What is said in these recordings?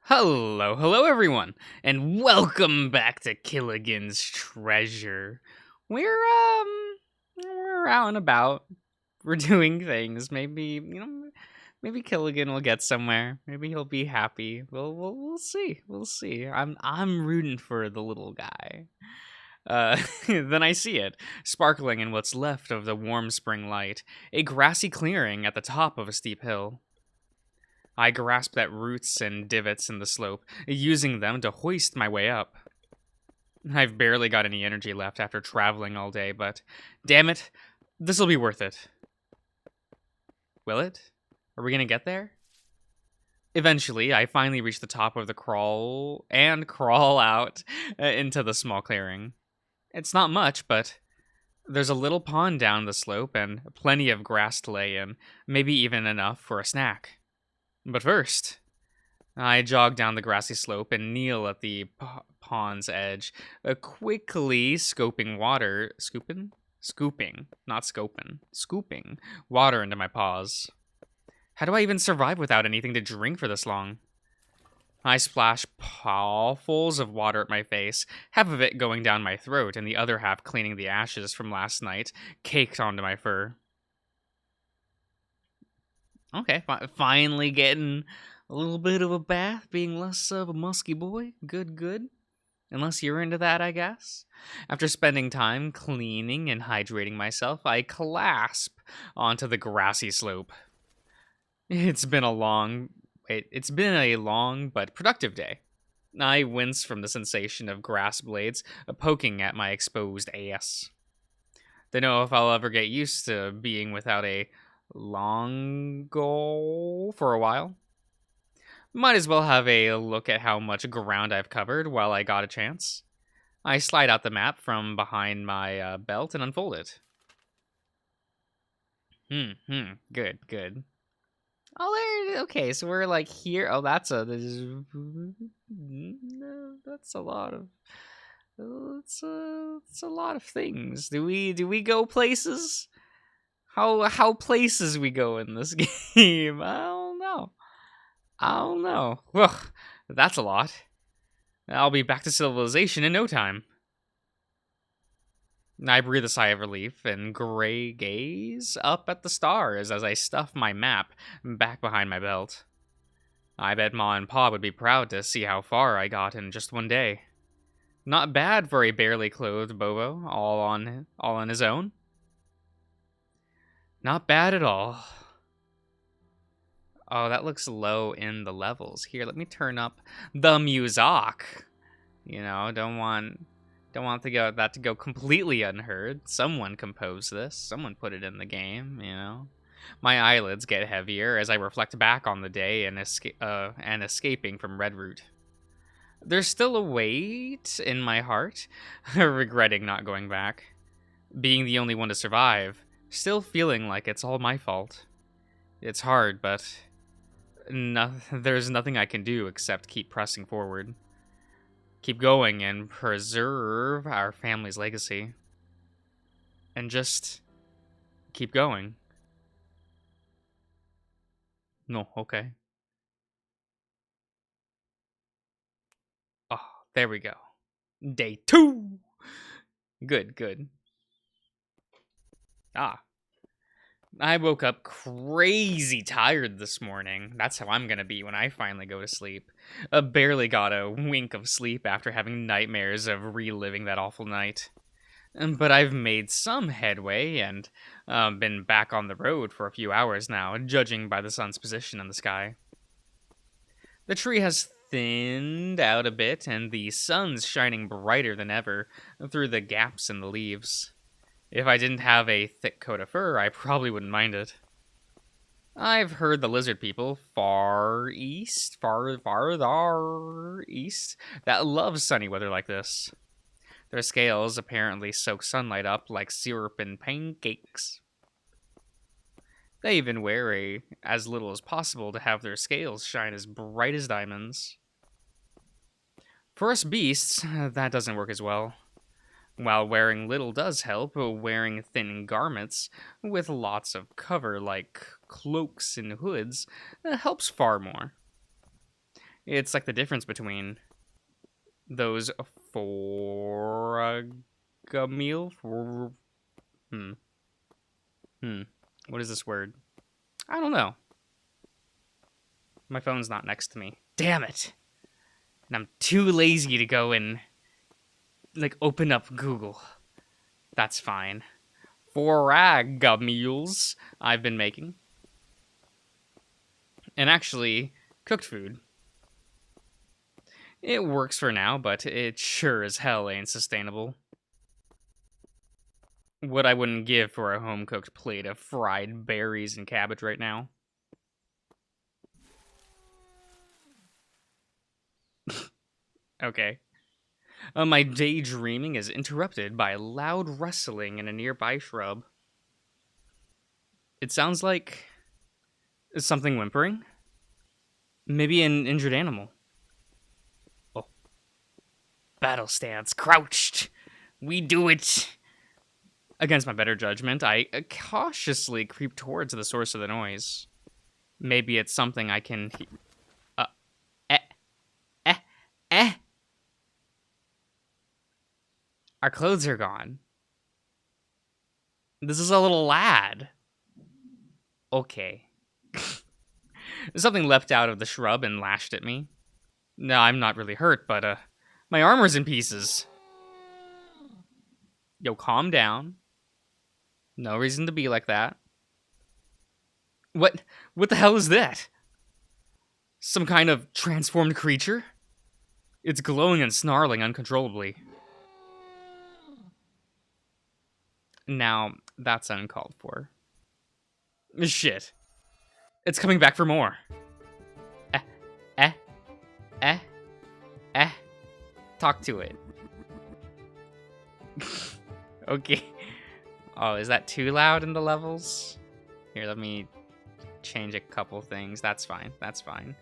Hello everyone, and welcome back to Killigan's Treasure. We're out and about. We're doing things. Maybe Killigan will get somewhere. Maybe he'll be happy. We'll see. We'll see. I'm rooting for the little guy. Then I see it, sparkling in what's left of the warm spring light, a grassy clearing at the top of a steep hill. I grasped at roots and divots in the slope, using them to hoist my way up. I've barely got any energy left after traveling all day, but damn it, this'll be worth it. Will it? Are we gonna get there? Eventually, I finally reach the top of the crawl out into the small clearing. It's not much, but there's a little pond down the slope and plenty of grass to lay in, maybe even enough for a snack. But first, I jog down the grassy slope and kneel at the pond's edge, quickly scooping water into my paws. How do I even survive without anything to drink for this long? I splash pawfuls of water at my face, half of it going down my throat and the other half cleaning the ashes from last night, caked onto my fur. Okay, finally getting a little bit of a bath, being less of a musky boy. Good. Unless you're into that, I guess. After spending time cleaning and hydrating myself, I clasp onto the grassy slope. It's been a long but productive day. I wince from the sensation of grass blades poking at my exposed ass. Don't know if I'll ever get used to being without a long goal for a while. Might as well have a look at how much ground I've covered while I got a chance. I slide out the map from behind my belt and unfold it. Good. Oh, there. Okay, so we're like here. Oh, that's a lot of. It's a lot of things. Do we go places? How places we go in this game? I don't know. Well, that's a lot. I'll be back to civilization in no time. I breathe a sigh of relief and gray gaze up at the stars as I stuff my map back behind my belt. I bet Ma and Pa would be proud to see how far I got in just one day. Not bad for a barely clothed Bobo, all on his own. Not bad at all. Oh, that looks low in the levels. Here, let me turn up the music. Don't want that to go completely unheard. Someone composed this. Someone put it in the game. My eyelids get heavier as I reflect back on the day and escaping from Redroot. There's still a weight in my heart, regretting not going back, being the only one to survive. Still feeling like it's all my fault. It's hard, but there's nothing I can do except keep pressing forward. Keep going and preserve our family's legacy. And just keep going. No, okay. Oh, there we go. Day 2! Good. I woke up crazy tired this morning. That's how I'm gonna be when I finally go to sleep. Barely got a wink of sleep after having nightmares of reliving that awful night. But I've made some headway and been back on the road for a few hours now, judging by the sun's position in the sky. The tree has thinned out a bit, and the sun's shining brighter than ever through the gaps in the leaves. If I didn't have a thick coat of fur, I probably wouldn't mind it. I've heard the lizard people farther east, that love sunny weather like this. Their scales apparently soak sunlight up like syrup in pancakes. They even wear as little as possible to have their scales shine as bright as diamonds. For us beasts, that doesn't work as well. While wearing little does help, wearing thin garments with lots of cover like cloaks and hoods helps far more. It's like the difference between those foragamil. Hmm. Hmm. What is this word? I don't know. My phone's not next to me. Damn it. And I'm too lazy to go and, like, open up Google. That's fine. Foragamils I've been making. And actually, cooked food. It works for now, but it sure as hell ain't sustainable. What I wouldn't give for a home-cooked plate of fried berries and cabbage right now. Okay. My daydreaming is interrupted by loud rustling in a nearby shrub. It sounds like something whimpering. Maybe an injured animal. Oh. Battle stance, crouched. We do it. Against my better judgment, I cautiously creep towards the source of the noise. Maybe it's something I can... eh, eh, eh. Our clothes are gone. This is a little lad. Okay. Something leapt out of the shrub and lashed at me. No, I'm not really hurt, but, my armor's in pieces. Yo, calm down. No reason to be like that. What the hell is that? Some kind of transformed creature? It's glowing and snarling uncontrollably. Now, that's uncalled for. Shit. It's coming back for more. Eh, eh, eh, eh. Talk to it. Okay. Oh, is that too loud in the levels? Here, let me change a couple things. That's fine. That's fine.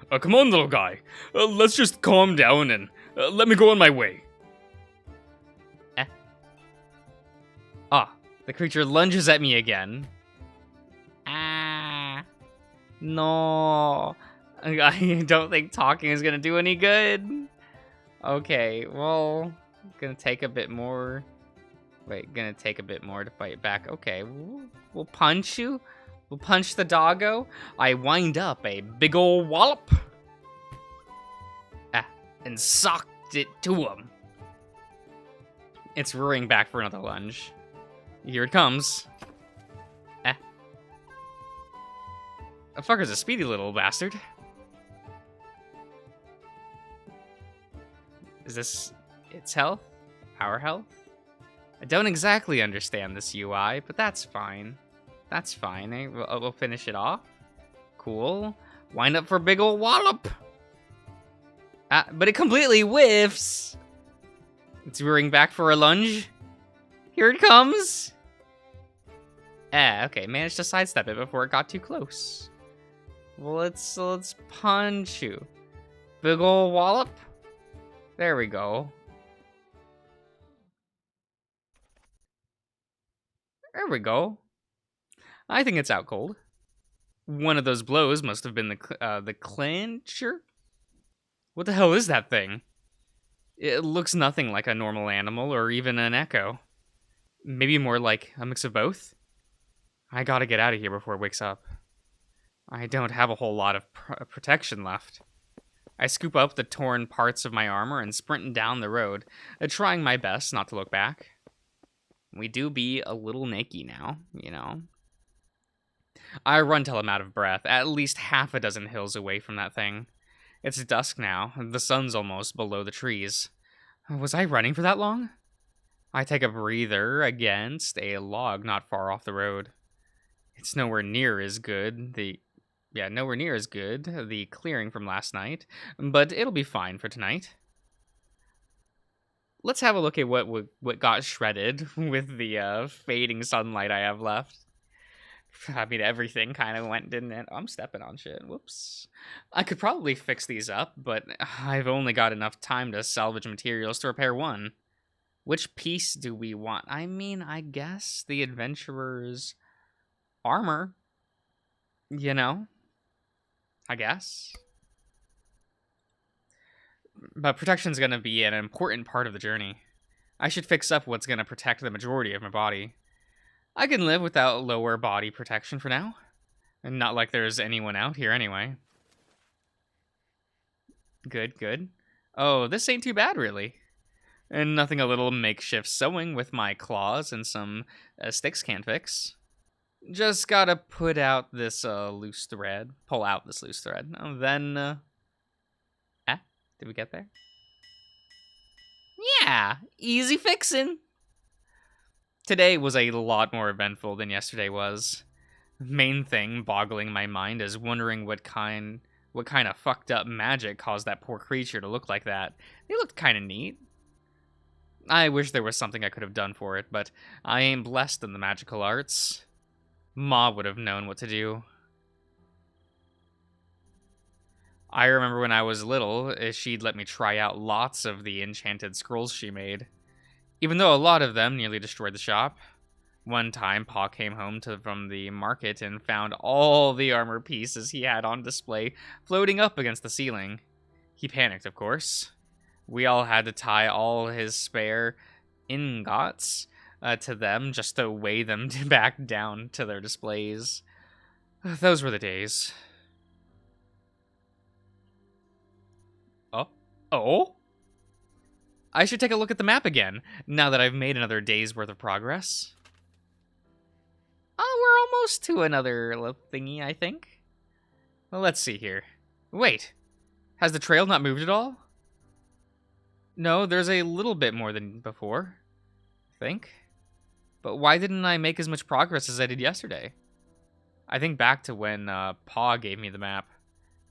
Come on, little guy. Let's just calm down and let me go on my way. Eh. Ah, the creature lunges at me again. Ah. No. I don't think talking is gonna do any good. Okay, well, gonna take a bit more. Wait, gonna take a bit more to fight back. Okay, we'll punch you. We'll punch the doggo. I wind up a big ol' wallop. And socked it to him. It's roaring back for another lunge. Here it comes. That fucker's a speedy little bastard. Is this its health? Our health? I don't exactly understand this UI, but that's fine. That's fine, eh? We'll finish it off. Cool. Wind up for a big ol' wallop. But it completely whiffs. It's rearing back for a lunge. Here it comes. Okay, managed to sidestep it before it got too close. Well, let's punch you. Big ol' wallop. There we go. There we go. I think it's out cold. One of those blows must have been the clincher. What the hell is that thing? It looks nothing like a normal animal or even an echo. Maybe more like a mix of both? I gotta get out of here before it wakes up. I don't have a whole lot of protection left. I scoop up the torn parts of my armor and sprint down the road, trying my best not to look back. We do be a little naked now, you know. I run till I'm out of breath, at least half a dozen hills away from that thing. It's dusk now, the sun's almost below the trees. Was I running for that long? I take a breather against a log not far off the road. It's nowhere near as good, nowhere near as good, the clearing from last night, but it'll be fine for tonight. Let's have a look at what got shredded with the fading sunlight I have left. I mean, everything kind of went, didn't it? I'm stepping on shit. Whoops. I could probably fix these up, but I've only got enough time to salvage materials to repair one. Which piece do we want? I mean, I guess the adventurer's armor. You know? I guess. But protection's gonna be an important part of the journey. I should fix up what's gonna protect the majority of my body. I can live without lower body protection for now. And not like there's anyone out here anyway. Good, good. Oh, this ain't too bad, really. And nothing a little makeshift sewing with my claws and some sticks can't fix. Just gotta put out this loose thread. Pull out this loose thread. Then, did we get there? Yeah, easy fixin'. Today was a lot more eventful than yesterday was. Main thing boggling my mind is wondering what kind of fucked up magic caused that poor creature to look like that. They looked kind of neat. I wish there was something I could have done for it, but I ain't blessed in the magical arts. Ma would have known what to do. I remember when I was little, she'd let me try out lots of the enchanted scrolls she made, even though a lot of them nearly destroyed the shop. One time, Pa came home from the market and found all the armor pieces he had on display floating up against the ceiling. He panicked, of course. We all had to tie all his spare ingots to them just to weigh them back down to their displays. Those were the days. Oh? I should take a look at the map again, now that I've made another day's worth of progress. Oh, we're almost to another little thingy, I think. Well, let's see here. Wait, has the trail not moved at all? No, there's a little bit more than before, I think. But why didn't I make as much progress as I did yesterday? I think back to when Pa gave me the map.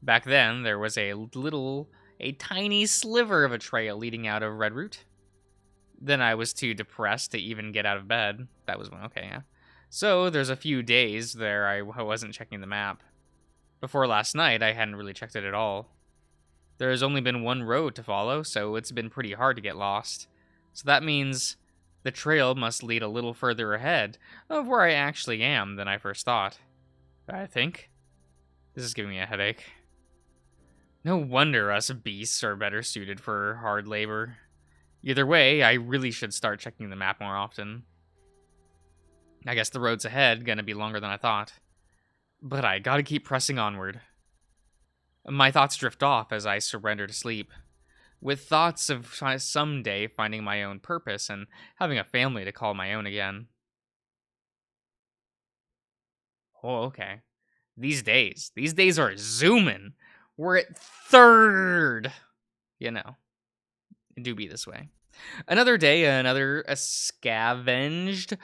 Back then, there was a tiny sliver of a trail leading out of Redroot. Then I was too depressed to even get out of bed. That was when, okay, yeah. So there's a few days there I wasn't checking the map. Before last night, I hadn't really checked it at all. There's only been one road to follow, so it's been pretty hard to get lost. So that means the trail must lead a little further ahead of where I actually am than I first thought. I think. This is giving me a headache. No wonder us beasts are better suited for hard labor. Either way, I really should start checking the map more often. I guess the road's ahead gonna be longer than I thought. But I gotta keep pressing onward. My thoughts drift off as I surrender to sleep, with thoughts of someday finding my own purpose and having a family to call my own again. Oh, okay. These days are zooming. We're at third. You know, it do be this way. Another day, another scavenged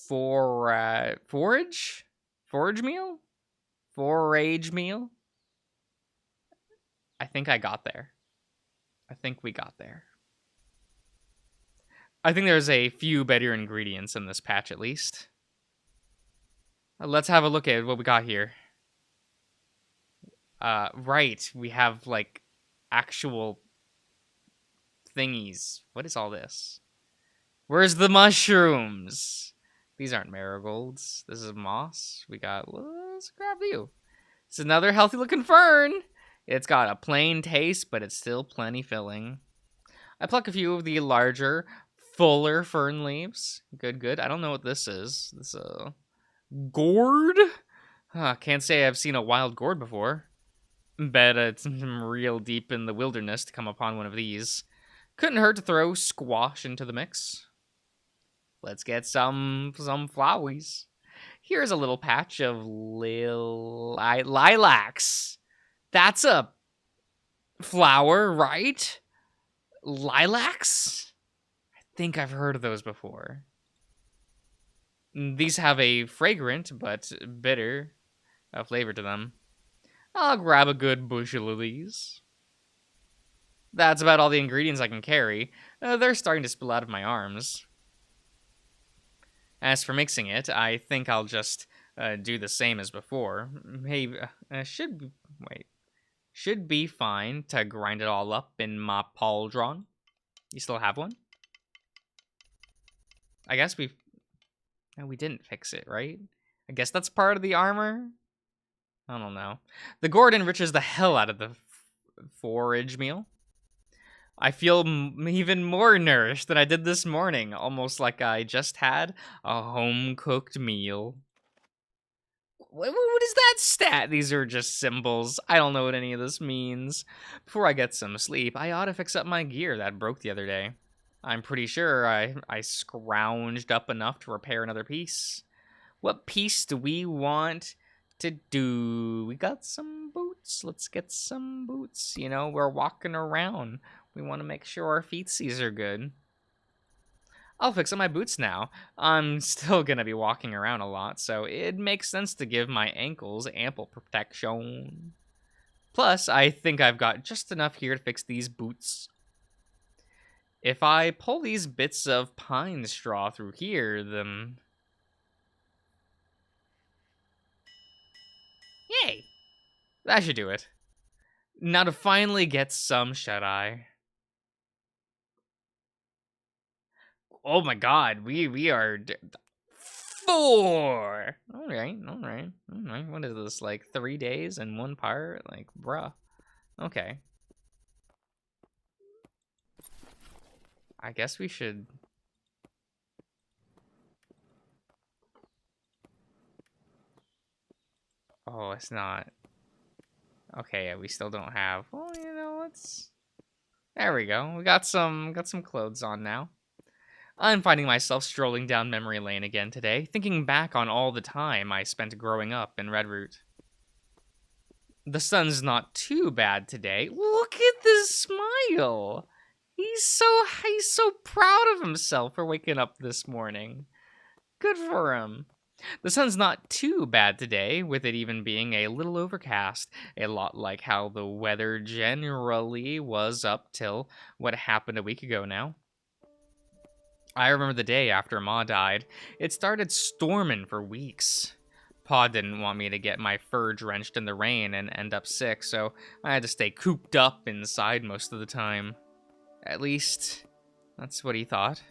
forage meal? Forage meal? I think I got there. I think we got there. I think there's a few better ingredients in this patch, at least. Let's have a look at what we got here. Right, we have, like, actual thingies. What is all this? Where's the mushrooms? These aren't marigolds. This is moss. We got, let's grab you. It's another healthy looking fern. It's got a plain taste, but it's still plenty filling. I pluck a few of the larger, fuller fern leaves. Good, good. I don't know what this is. This gourd? Can't say I've seen a wild gourd before. Bet it's real deep in the wilderness to come upon one of these. Couldn't hurt to throw squash into the mix. Let's get some flowers. Here's a little patch of lilacs. That's a flower, right? Lilacs? I think I've heard of those before. These have a fragrant but bitter flavor to them. I'll grab a good bushel of these. That's about all the ingredients I can carry. They're starting to spill out of my arms. As for mixing it, I think I'll just do the same as before. Hey, should be fine to grind it all up in my pauldron. You still have one? I guess we didn't fix it, right? I guess that's part of the armor. I don't know. The gourd enriches the hell out of the forage meal. I feel even more nourished than I did this morning, almost like I just had a home-cooked meal. What is that stat? These are just symbols. I don't know what any of this means. Before I get some sleep, I ought to fix up my gear that broke the other day. I'm pretty sure I scrounged up enough to repair another piece. What piece do we want to do? We got some boots. Let's get some boots. You know, we're walking around. We want to make sure our feetsies are good. I'll fix up my boots now. I'm still gonna be walking around a lot, so it makes sense to give my ankles ample protection. Plus, I think I've got just enough here to fix these boots. If I pull these bits of pine straw through here, then... Yay! That should do it. Now to finally get some shut-eye. Oh my god, we are... 4! Alright. What is this, like 3 days and 1 part? Like, bruh. Okay. I guess we should... Oh, it's not. Okay, yeah, we still don't have... Well, you know, let's... There we go. We got some clothes on now. I'm finding myself strolling down memory lane again today, thinking back on all the time I spent growing up in Redroot. The sun's not too bad today. Look at this smile! He's so proud of himself for waking up this morning. Good for him. The sun's not too bad today, with it even being a little overcast, a lot like how the weather generally was up till what happened a week ago now. I remember the day after Ma died. It started storming for weeks. Pa didn't want me to get my fur drenched in the rain and end up sick, so I had to stay cooped up inside most of the time. At least, that's what he thought.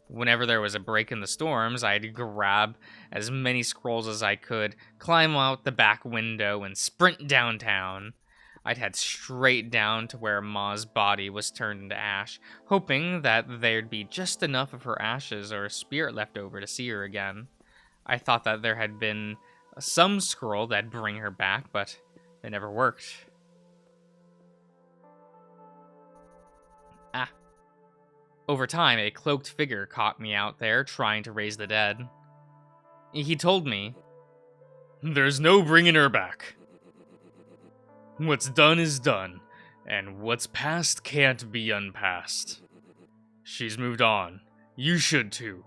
Whenever there was a break in the storms, I'd grab as many scrolls as I could, climb out the back window, and sprint downtown. I'd head straight down to where Ma's body was turned into ash, hoping that there'd be just enough of her ashes or spirit left over to see her again. I thought that there had been some scroll that'd bring her back, but it never worked. Over time, a cloaked figure caught me out there trying to raise the dead. He told me, "There's no bringing her back. What's done is done, and what's past can't be unpassed. She's moved on. You should too."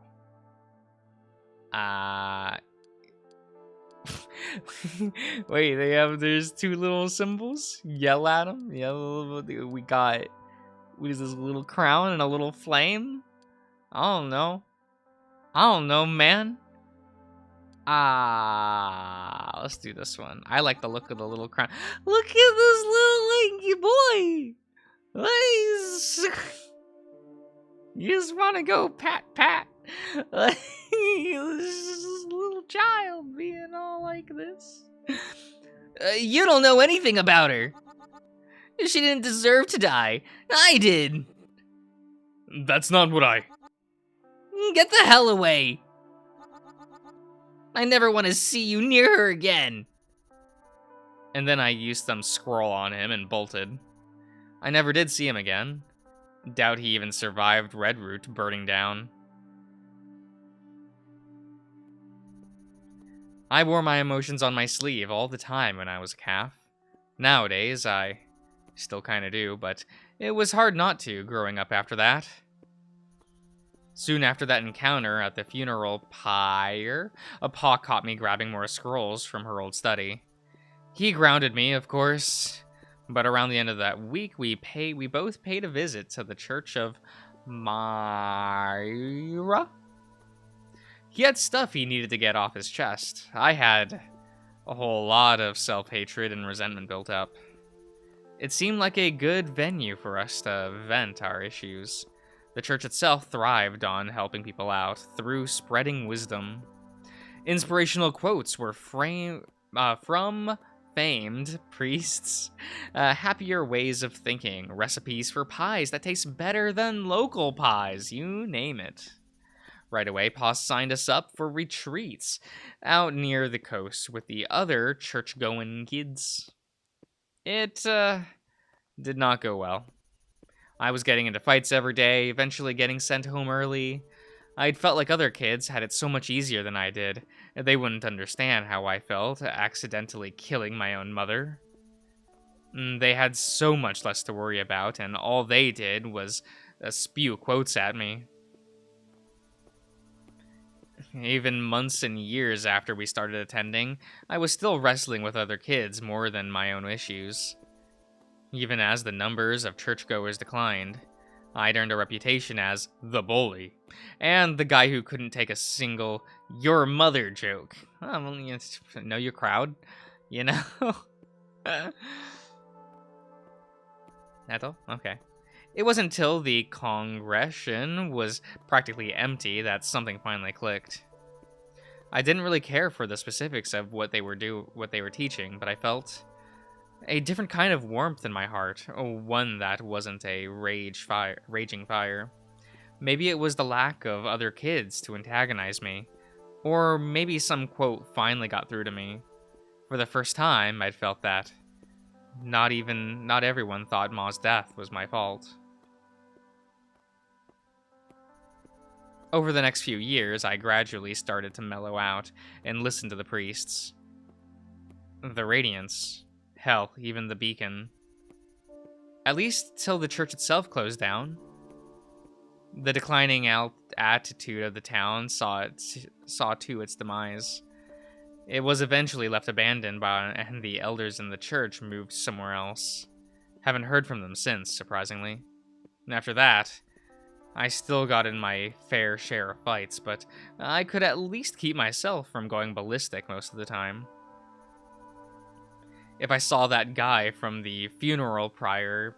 Wait, there's 2 little symbols? Yell at them? We got... What is this, little crown and a little flame? I don't know, man. Let's do this one. I like the look of the little crown. Look at this little lanky boy. You just want to go pat. This little child being all like this. You don't know anything about her. She didn't deserve to die. I did. That's not what I... Get the hell away. I never want to see you near her again. And then I used some scroll on him and bolted. I never did see him again. Doubt he even survived Redroot burning down. I wore my emotions on my sleeve all the time when I was a calf. Nowadays, I still kinda do, but it was hard not to growing up after that. Soon after that encounter at the funeral pyre, a paw caught me grabbing more scrolls from her old study. He grounded me, of course, but around the end of that week, we both paid a visit to the Church of Myra. He had stuff he needed to get off his chest. I had a whole lot of self-hatred and resentment built up. It seemed like a good venue for us to vent our issues. The church itself thrived on helping people out through spreading wisdom. Inspirational quotes were from famed priests, happier ways of thinking, recipes for pies that taste better than local pies, you name it. Right away, Pa signed us up for retreats out near the coast with the other church-going kids. It did not go well. I was getting into fights every day, eventually getting sent home early. I'd felt like other kids had it so much easier than I did. They wouldn't understand how I felt, accidentally killing my own mother. They had so much less to worry about, and all they did was spew quotes at me. Even months and years after we started attending, I was still wrestling with other kids more than my own issues. Even as the numbers of churchgoers declined, I'd earned a reputation as the bully, and the guy who couldn't take a single "your mother" joke. Well, you know your crowd, you know? That's all? Okay. It wasn't until the congregation was practically empty that something finally clicked. I didn't really care for the specifics of what they were teaching, but I felt a different kind of warmth in my heart, one that wasn't a raging fire. Maybe it was the lack of other kids to antagonize me, or maybe some quote finally got through to me. For the first time, I'd felt that not everyone thought Ma's death was my fault. Over the next few years, I gradually started to mellow out and listen to the priests. The Radiance. Hell, even the Beacon. At least till the church itself closed down. The declining attitude of the town saw to its demise. It was eventually left abandoned and the elders in the church moved somewhere else. Haven't heard from them since, surprisingly. And after that, I still got in my fair share of fights, but I could at least keep myself from going ballistic most of the time. If I saw that guy from the funeral prior?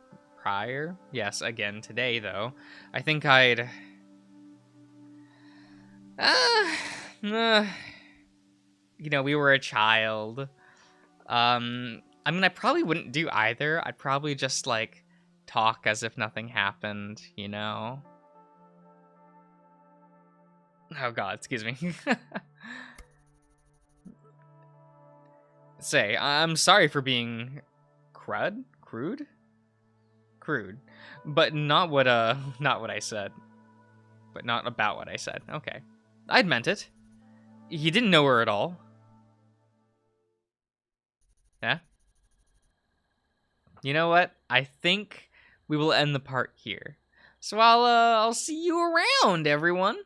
Yes, again today, though, I think I'd... we were a child. I probably wouldn't do either. I'd probably just, talk as if nothing happened, you know? Oh god, excuse me. Say, I'm sorry for being crude, but not what I said, but not about what I said. Okay, I'd meant it. You didn't know her at all. Yeah. You know what? I think we will end the part here. So I'll see you around, everyone.